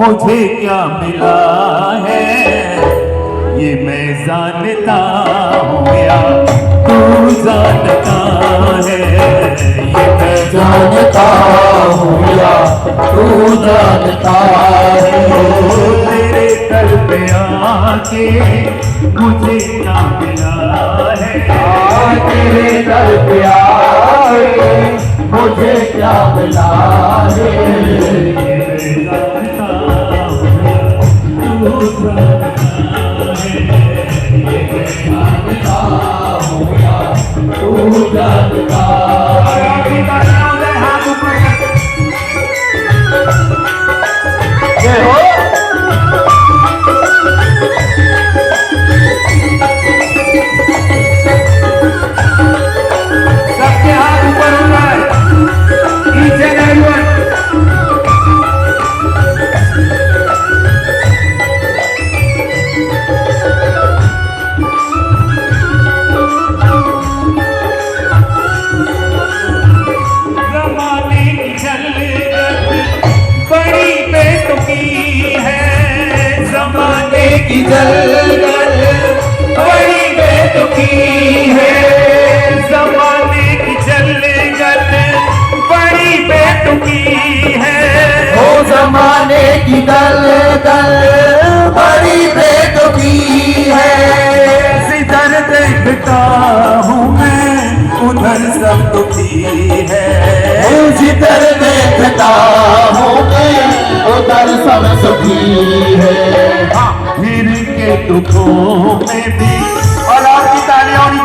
मुझे क्या मिला है ये मैं जानता हूँ या तू जानता है, ये मैं जानता हूँ या तू जानता है। तेरे दर पे आके मुझे क्या मिला है, तेरे दर पे आए मुझे क्या मिला है। तू जानता जय हो। सबके हाथ ऊपर ऊपर नीचे नहीं। जमाने की जल्दत बड़ी बेतुकी है, जमाने की जल्दत बड़ी बेतुकी है, जमाने की जल्दत बड़ी बेतुकी है। ओ जमाने की दलदल बड़ी बेतुकी है। जिधर देखता हूँ मैं उधर सब दुखी है, जिधर देखता हूँ मैं उधर सब सुखी है। फिर के दुखों में भी और आपकी तालियां होनी चाहिए।